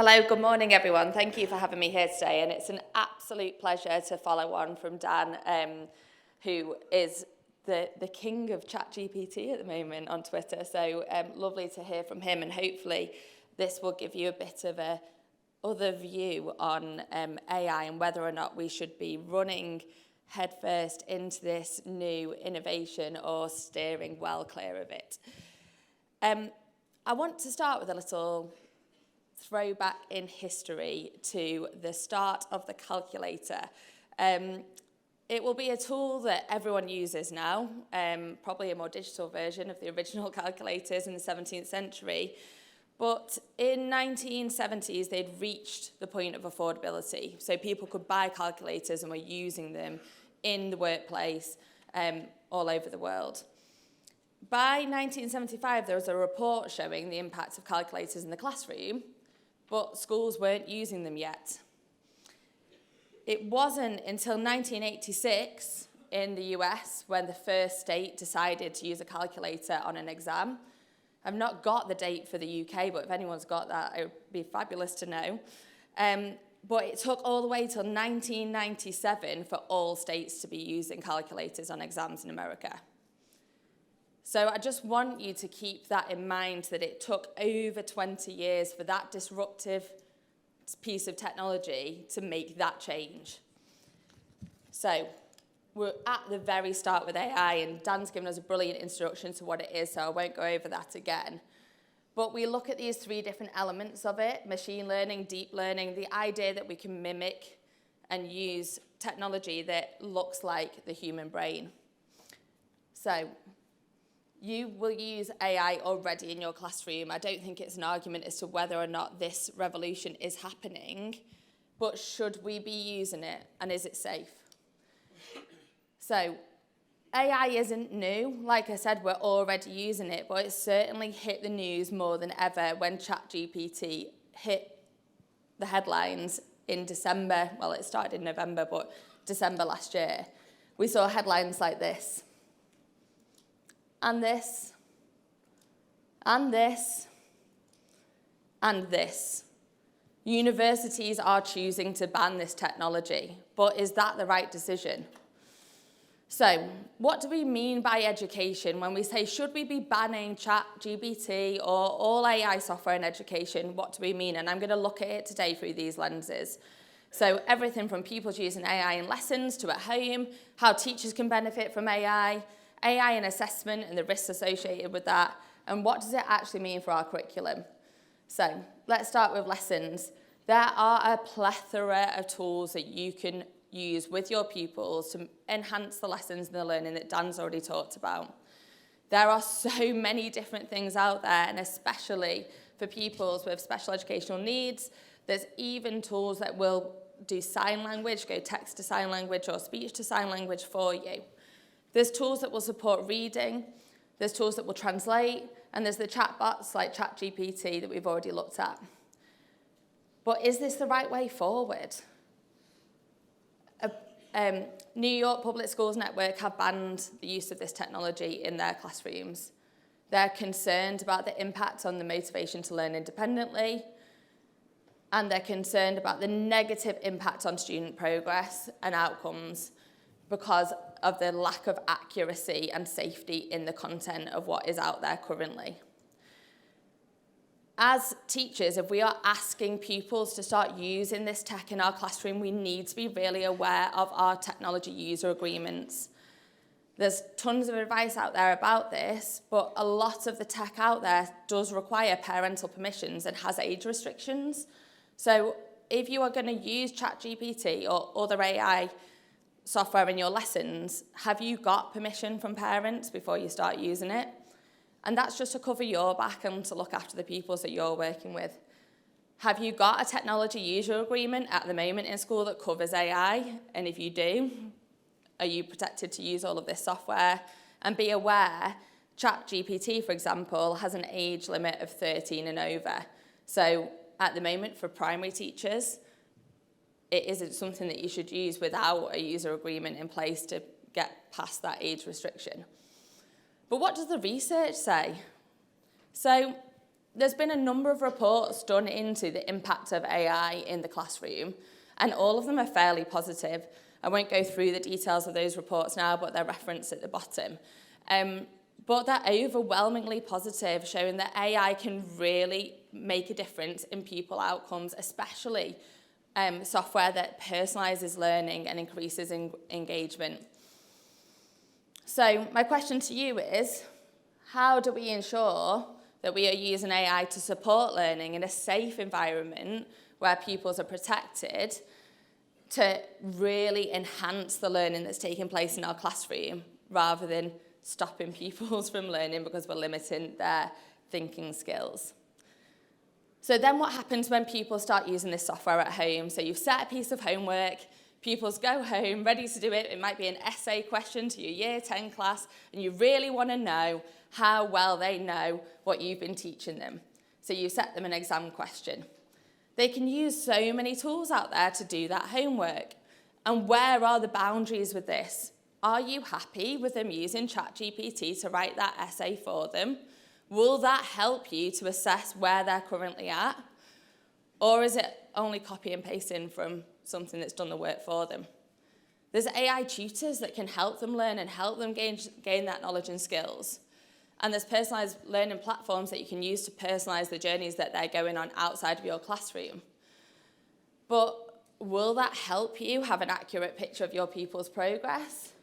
Hello, good morning everyone. Thank you for having me here today, and it's an absolute pleasure to follow on from Dan, who is the king of ChatGPT at the moment on Twitter. So lovely to hear from him, and hopefully this will give you a bit of a other view on AI and whether or not we should be running headfirst into this new innovation or steering well clear of it. I want to start with a little throwback in history to the start of the calculator. It will be a tool that everyone uses now, probably a more digital version of the original calculators in the 17th century. But in 1970s, they'd reached the point of affordability. So people could buy calculators and were using them in the workplace all over the world. By 1975, there was a report showing the impact of calculators in the classroom, but schools weren't using them yet. It wasn't until 1986 in the US when the first state decided to use a calculator on an exam. I've not got the date for the UK, but if anyone's got that, it would be fabulous to know. But it took all the way till 1997 for all states to be using calculators on exams in America. So I just want you to keep that in mind, that it took over 20 years for that disruptive piece of technology to make that change. So we're at the very start with AI, and Dan's given us a brilliant introduction to what it is, so I won't go over that again. But we look at these three different elements of it: machine learning, deep learning, the idea that we can mimic and use technology that looks like the human brain. So you will use AI already in your classroom. I don't think it's an argument as to whether or not this revolution is happening, but should we be using it, and is it safe? So AI isn't new. Like I said, we're already using it, but it certainly hit the news more than ever when ChatGPT hit the headlines in December. Well, it started in November, but December last year. We saw headlines like this, and this, and this, and this. Universities are choosing to ban this technology, but is that the right decision? So, what do we mean by education when we say, should we be banning ChatGPT or all AI software in education? What do we mean? And I'm going to look at it today through these lenses. So, everything from pupils using AI in lessons to at home, how teachers can benefit from AI in assessment and the risks associated with that, and what does it actually mean for our curriculum? So let's start with lessons. There are a plethora of tools that you can use with your pupils to enhance the lessons and the learning that Dan's already talked about. There are so many different things out there, and especially for pupils with special educational needs, there's even tools that will do sign language, go text to sign language or speech to sign language for you. There's tools that will support reading, there's tools that will translate, and there's the chatbots like ChatGPT that we've already looked at. But is this the right way forward? New York Public Schools Network have banned the use of this technology in their classrooms. They're concerned about the impact on the motivation to learn independently, and they're concerned about the negative impact on student progress and outcomes because of the lack of accuracy and safety in the content of what is out there currently. As teachers, if we are asking pupils to start using this tech in our classroom, we need to be really aware of our technology user agreements. There's tons of advice out there about this, but a lot of the tech out there does require parental permissions and has age restrictions. So if you are going to use ChatGPT or other AI software in your lessons, have you got permission from parents before you start using it? And that's just to cover your back and to look after the pupils that you're working with. Have you got a technology user agreement at the moment in school that covers AI? And if you do, are you protected to use all of this software? And be aware, ChatGPT, for example, has an age limit of 13 and over. So at the moment, for primary teachers, it isn't something that you should use without a user agreement in place to get past that age restriction. But what does the research say? So There's been a number of reports done into the impact of AI in the classroom, and all of them are fairly positive. I won't go through the details of those reports now, but they're referenced at the bottom. But they're overwhelmingly positive, showing that AI can really make a difference in pupil outcomes, especially software that personalises learning and increases engagement. So my question to you is, how do we ensure that we are using AI to support learning in a safe environment where pupils are protected to really enhance the learning that's taking place in our classroom rather than stopping pupils from learning because we're limiting their thinking skills? So then what happens when pupils start using this software at home? So you've set a piece of homework, pupils go home ready to do it. It might be an essay question to your Year 10 class, and you really want to know how well they know what you've been teaching them. So you set them an exam question. They can use so many tools out there to do that homework. And where are the boundaries with this? Are you happy with them using ChatGPT to write that essay for them? Will that help you to assess where they're currently at? Or is it only copy and pasting from something that's done the work for them? There's AI tutors that can help them learn and help them gain that knowledge and skills. And there's personalised learning platforms that you can use to personalise the journeys that they're going on outside of your classroom. But will that help you have an accurate picture of your pupils' progress?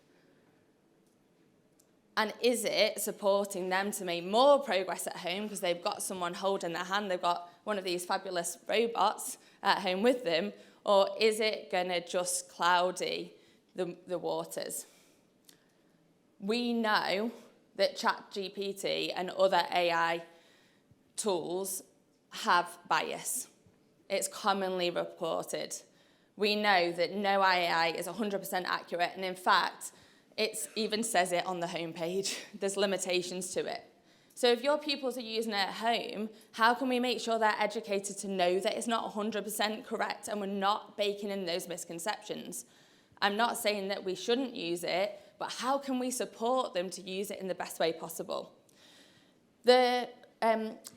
And is it supporting them to make more progress at home because they've got someone holding their hand, they've got one of these fabulous robots at home with them, or is it going to just cloudy the waters? We know that ChatGPT and other AI tools have bias. It's commonly reported. We know that no AI is 100% accurate, and in fact, it even says it on the homepage. There's limitations to it. So if your pupils are using it at home, how can we make sure they're educated to know that it's not 100% correct and we're not baking in those misconceptions? I'm not saying that we shouldn't use it, but how can we support them to use it in the best way possible? The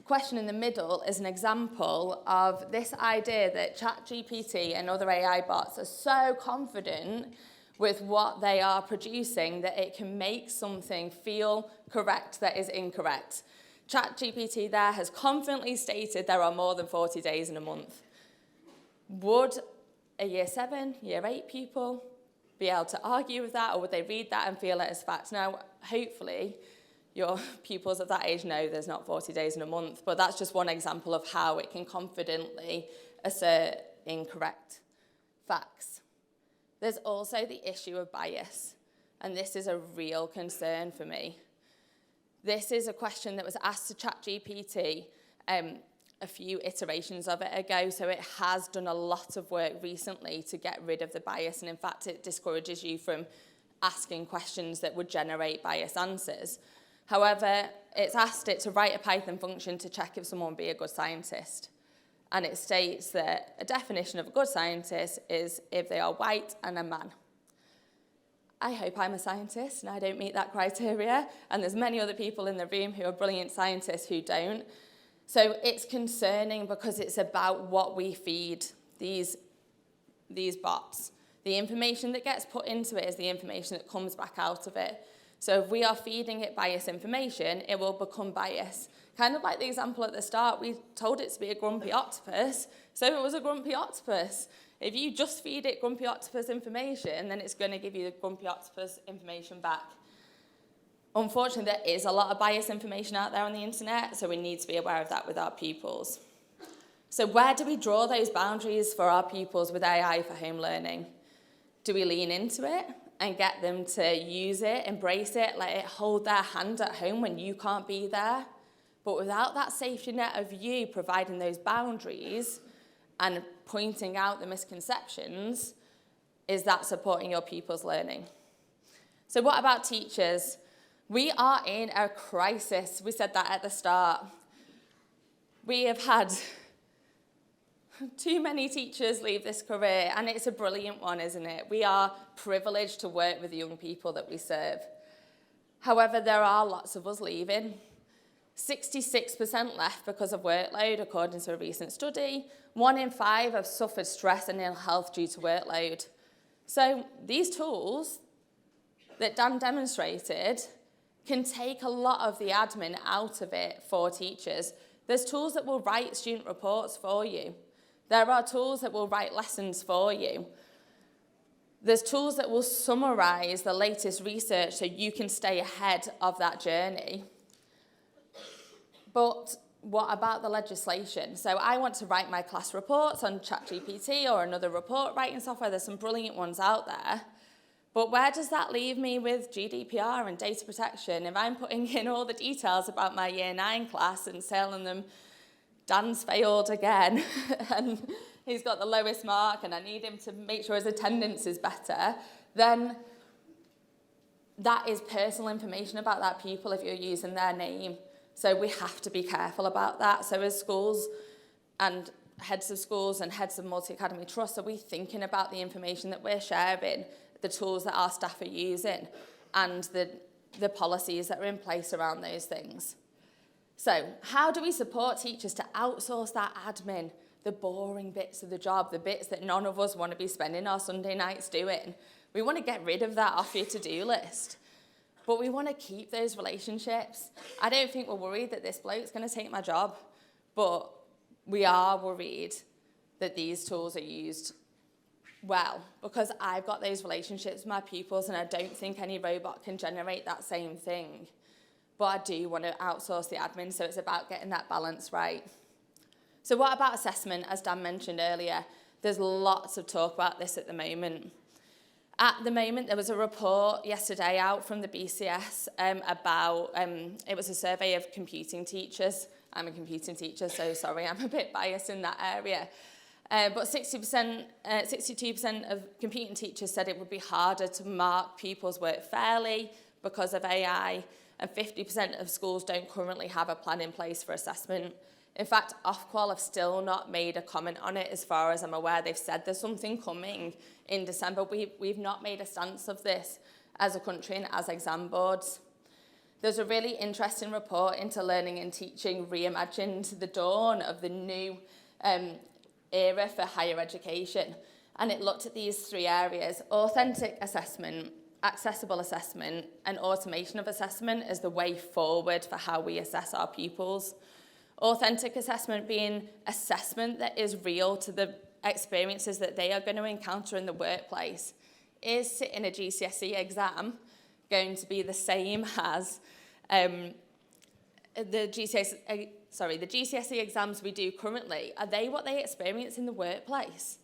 question in the middle is an example of this idea that ChatGPT and other AI bots are so confident with what they are producing that it can make something feel correct that is incorrect. ChatGPT there has confidently stated there are more than 40 days in a month. Would a Year 7, Year 8 pupil be able to argue with that, or would they read that and feel it as fact? Now, hopefully, your pupils of that age know there's not 40 days in a month, but that's just one example of how it can confidently assert incorrect facts. There's also the issue of bias, and this is a real concern for me. This is a question that was asked to ChatGPT a few iterations of it ago, so it has done a lot of work recently to get rid of the bias, and in fact it discourages you from asking questions that would generate biased answers. However, it's asked it to write a Python function to check if someone would be a good scientist, and it states that a definition of a good scientist is if they are white and a man. I hope I'm a scientist and I don't meet that criteria, and there's many other people in the room who are brilliant scientists who don't. So it's concerning because it's about what we feed these bots. The information that gets put into it is the information that comes back out of it. So if we are feeding it biased information, it will become biased. Kind of like the example at the start, we told it to be a grumpy octopus, so it was a grumpy octopus. If you just feed it grumpy octopus information, then it's going to give you the grumpy octopus information back. Unfortunately, there is a lot of biased information out there on the internet, so we need to be aware of that with our pupils. So where do we draw those boundaries for our pupils with AI for home learning? Do we lean into it and get them to use it, embrace it, let it hold their hand at home when you can't be there? But without that safety net of you providing those boundaries and pointing out the misconceptions, is that supporting your pupils' learning? So what about teachers? We are in a crisis. We said that at the start. We have had too many teachers leave this career, and it's a brilliant one, isn't it? We are privileged to work with the young people that we serve. However, there are lots of us leaving. 66% left because of workload, according to a recent study. 1 in 5 have suffered stress and ill health due to workload. So these tools that Dan demonstrated can take a lot of the admin out of it for teachers. There's tools that will write student reports for you. There are tools that will write lessons for you. There's tools that will summarise the latest research so you can stay ahead of that journey. But what about the legislation? So I want to write my class reports on ChatGPT or another report writing software. There's some brilliant ones out there. But where does that leave me with GDPR and data protection? If I'm putting in all the details about my Year 9 class and telling them Dan's failed again and he's got the lowest mark and I need him to make sure his attendance is better, then that is personal information about that pupil if you're using their name. So we have to be careful about that. So as schools and heads of schools and heads of multi-academy trusts, are we thinking about the information that we're sharing, the tools that our staff are using, and the policies that are in place around those things? So how do we support teachers to outsource that admin, the boring bits of the job, the bits that none of us want to be spending our Sunday nights doing? We want to get rid of that off your to-do list. But we want to keep those relationships. I don't think we're worried that this bloke's going to take my job, but we are worried that these tools are used well, because I've got those relationships with my pupils and I don't think any robot can generate that same thing. But I do want to outsource the admin, so it's about getting that balance right. So what about assessment? As Dan mentioned earlier, there's lots of talk about this at the moment. At the moment, there was a report yesterday out from the BCS about, it was a survey of computing teachers. I'm a computing teacher, so sorry, I'm a bit biased in that area. But 62% of computing teachers said it would be harder to mark pupils' work fairly because of AI, and 50% of schools don't currently have a plan in place for assessment. In fact, Ofqual have still not made a comment on it as far as I'm aware. They've said there's something coming in December. We've not made a stance of this as a country and as exam boards. There's a really interesting report into learning and teaching reimagined the dawn of the new era for higher education. And it looked at these 3 areas: authentic assessment, accessible assessment, and automation of assessment as the way forward for how we assess our pupils. Authentic assessment being assessment that is real to the experiences that they are going to encounter in the workplace. Is sitting a GCSE exam going to be the same as the GCSE exams we do currently? Are they what they experience in the workplace?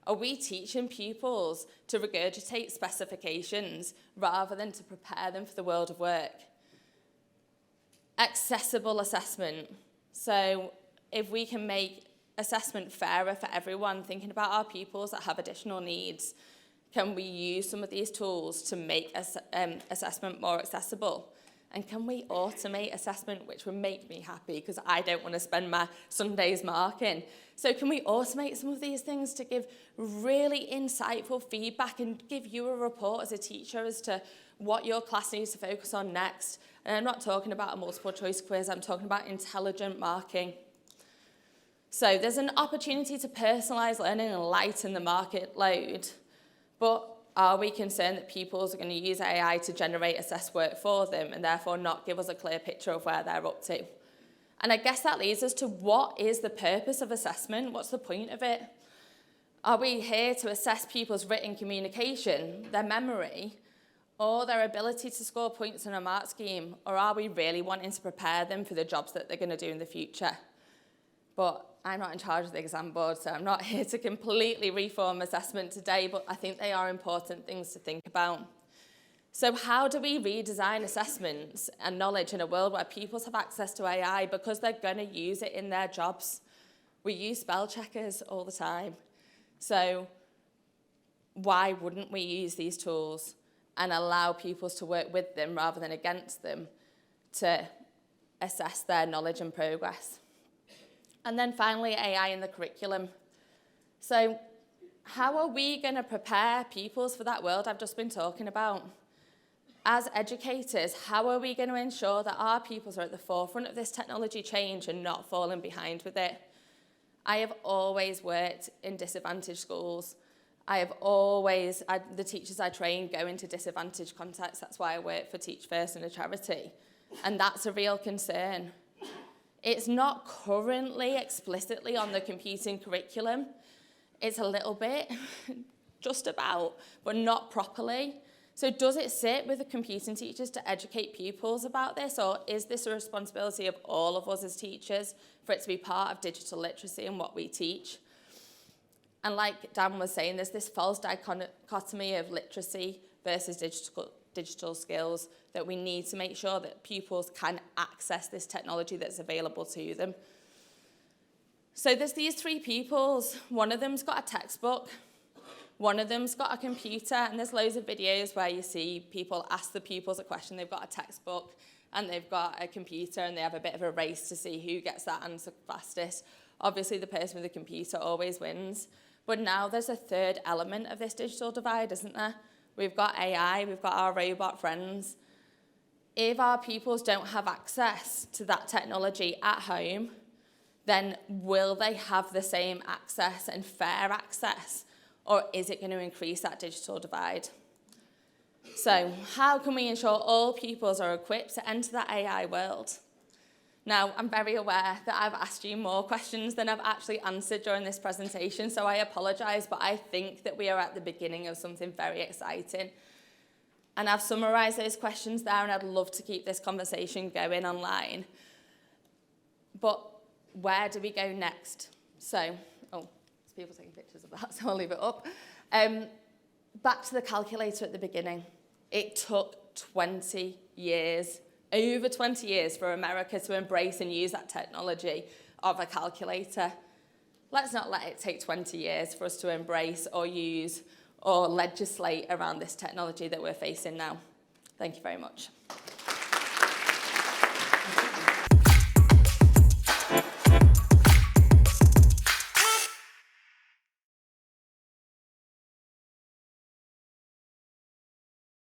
Are we teaching pupils to regurgitate specifications rather than to prepare them for the world of work? Accessible assessment. So if we can make assessment fairer for everyone, thinking about our pupils that have additional needs, can we use some of these tools to make assessment more accessible? And can we automate assessment, which would make me happy because I don't want to spend my Sundays marking. So can we automate some of these things to give really insightful feedback and give you a report as a teacher as to what your class needs to focus on next? And I'm not talking about a multiple choice quiz, I'm talking about intelligent marking. So there's an opportunity to personalise learning and lighten the market load, but are we concerned that pupils are going to use AI to generate assessed work for them and therefore not give us a clear picture of where they're up to? And I guess that leads us to what is the purpose of assessment? What's the point of it? Are we here to assess people's written communication, their memory, or their ability to score points in a mark scheme? Or are we really wanting to prepare them for the jobs that they're going to do in the future? But I'm not in charge of the exam board, so I'm not here to completely reform assessment today, but I think they are important things to think about. So how do we redesign assessments and knowledge in a world where pupils have access to AI because they're going to use it in their jobs? We use spell checkers all the time. So why wouldn't we use these tools and allow pupils to work with them rather than against them to assess their knowledge and progress? And then finally, AI in the curriculum. So how are we going to prepare pupils for that world I've just been talking about? as educators, how are we going to ensure that our pupils are at the forefront of this technology change and not falling behind with it? I have always worked in disadvantaged schools. The teachers I train go into disadvantaged contexts. That's why I work for Teach First and a charity. And that's a real concern. It's not currently explicitly on the computing curriculum. It's a little bit, just about, but not properly. So does it sit with the computing teachers to educate pupils about this, or is this a responsibility of all of us as teachers for it to be part of digital literacy and what we teach? And like Dan was saying, there's this false dichotomy of literacy versus digital skills that we need to make sure that pupils can access this technology that's available to them. So there's these three pupils. One of them's got a textbook. One of them's got a computer, and there's loads of videos where you see people ask the pupils a question. They've got a textbook and they've got a computer, and they have a bit of a race to see who gets that answer fastest. Obviously, the person with the computer always wins. But now there's a third element of this digital divide, isn't there? We've got AI, we've got our robot friends. If our pupils don't have access to that technology at home, then will they have the same access and fair access? Or is it going to increase that digital divide? So how can we ensure all pupils are equipped to enter that AI world? Now, I'm very aware that I've asked you more questions than I've actually answered during this presentation, so I apologise, but I think that we are at the beginning of something very exciting. And I've summarised those questions there, and I'd love to keep this conversation going online. But where do we go next? So, there's people taking pictures of that, so I'll leave it up. Back to the calculator at the beginning. It took 20 years, over 20 years, for America to embrace and use that technology of a calculator. Let's not let it take 20 years for us to embrace or use or legislate around this technology that we're facing now. Thank you very much.